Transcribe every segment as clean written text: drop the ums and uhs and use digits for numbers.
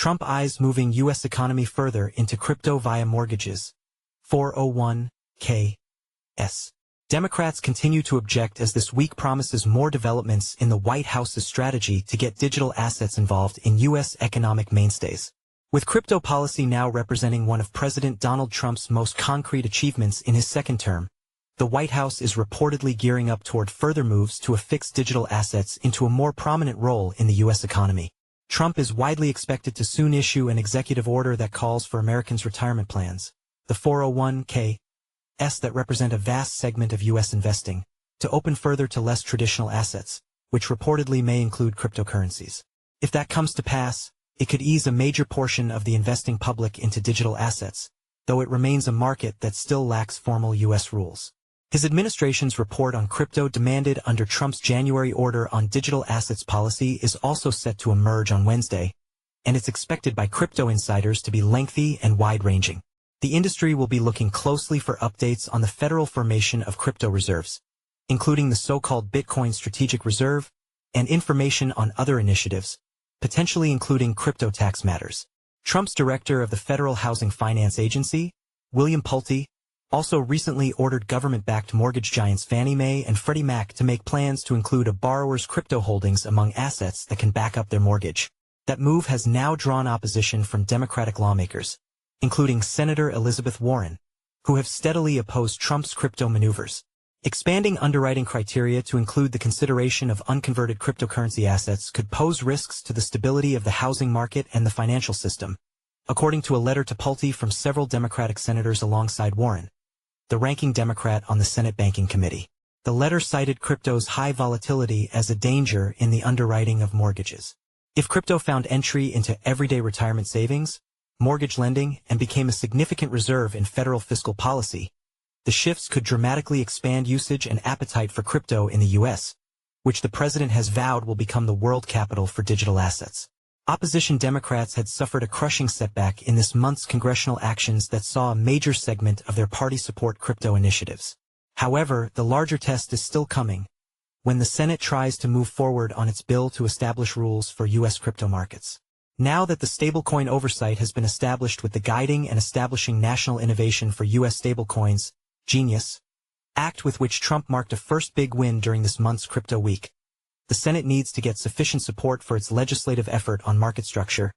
Trump eyes moving U.S. economy further into crypto via mortgages. 401(k)s. Democrats continue to object as this week promises more developments in the White House's strategy to get digital assets involved in U.S. economic mainstays. With crypto policy now representing one of President Donald Trump's most concrete achievements in his second term, the White House is reportedly gearing up toward further moves to affix digital assets into a more prominent role in the U.S. economy. Trump is widely expected to soon issue an executive order that calls for Americans' retirement plans, the 401(k)s that represent a vast segment of U.S. investing, to open further to less traditional assets, which reportedly may include cryptocurrencies. If that comes to pass, it could ease a major portion of the investing public into digital assets, though it remains a market that still lacks formal U.S. rules. His administration's report on crypto demanded under Trump's January order on digital assets policy is also set to emerge on Wednesday, and it's expected by crypto insiders to be lengthy and wide-ranging. The industry will be looking closely for updates on the federal formation of crypto reserves, including the so-called Bitcoin Strategic Reserve, and information on other initiatives, potentially including crypto tax matters. Trump's director of the Federal Housing Finance Agency, William Pulte, also recently ordered government-backed mortgage giants Fannie Mae and Freddie Mac to make plans to include a borrower's crypto holdings among assets that can back up their mortgage. That move has now drawn opposition from Democratic lawmakers, including Senator Elizabeth Warren, who have steadily opposed Trump's crypto maneuvers. Expanding underwriting criteria to include the consideration of unconverted cryptocurrency assets could pose risks to the stability of the housing market and the financial system, according to a letter to Pulte from several Democratic senators alongside Warren, the ranking Democrat on the Senate Banking Committee. The letter cited crypto's high volatility as a danger in the underwriting of mortgages. If crypto found entry into everyday retirement savings, mortgage lending, and became a significant reserve in federal fiscal policy, the shifts could dramatically expand usage and appetite for crypto in the U.S., which the president has vowed will become the world capital for digital assets. Opposition Democrats had suffered a crushing setback in this month's congressional actions that saw a major segment of their party support crypto initiatives. However, the larger test is still coming, when the Senate tries to move forward on its bill to establish rules for U.S. crypto markets. Now that the stablecoin oversight has been established with the Guiding and Establishing National Innovation for U.S. Stablecoins, Genius, act with which Trump marked a first big win during this month's crypto week, the Senate needs to get sufficient support for its legislative effort on market structure,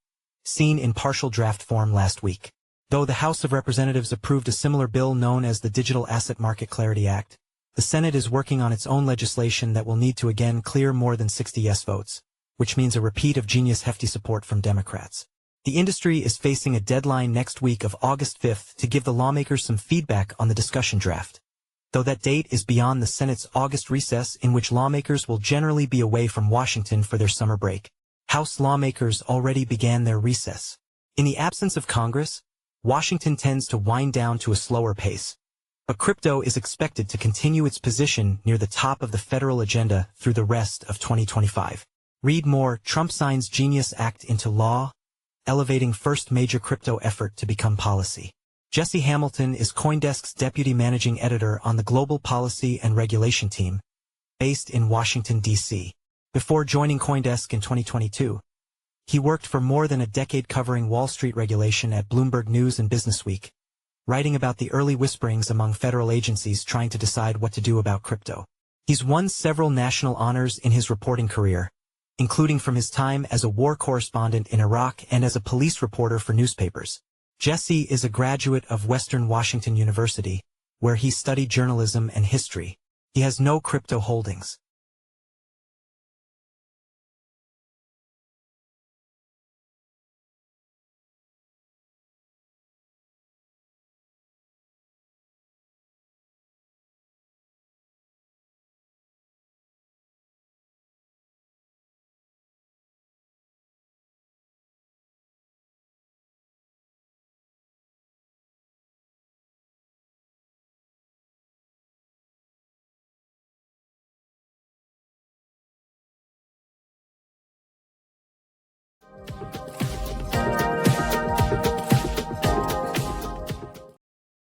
seen in partial draft form last week. Though the House of Representatives approved a similar bill known as the Digital Asset Market Clarity Act, the Senate is working on its own legislation that will need to again clear more than 60 yes votes, which means a repeat of Genius' hefty support from Democrats. The industry is facing a deadline next week of August 5th to give the lawmakers some feedback on the discussion draft, though that date is beyond the Senate's August recess in which lawmakers will generally be away from Washington for their summer break. House lawmakers already began their recess. In the absence of Congress, Washington tends to wind down to a slower pace, but crypto is expected to continue its position near the top of the federal agenda through the rest of 2025. Read more: Trump signs Genius Act into law, elevating first major crypto effort to become policy. Jesse Hamilton is CoinDesk's deputy managing editor on the Global Policy and Regulation team, based in Washington, D.C. Before joining CoinDesk in 2022, he worked for more than a decade covering Wall Street regulation at Bloomberg News and Businessweek, writing about the early whisperings among federal agencies trying to decide what to do about crypto. He's won several national honors in his reporting career, including from his time as a war correspondent in Iraq and as a police reporter for newspapers. Jesse is a graduate of Western Washington University, where he studied journalism and history. He has no crypto holdings.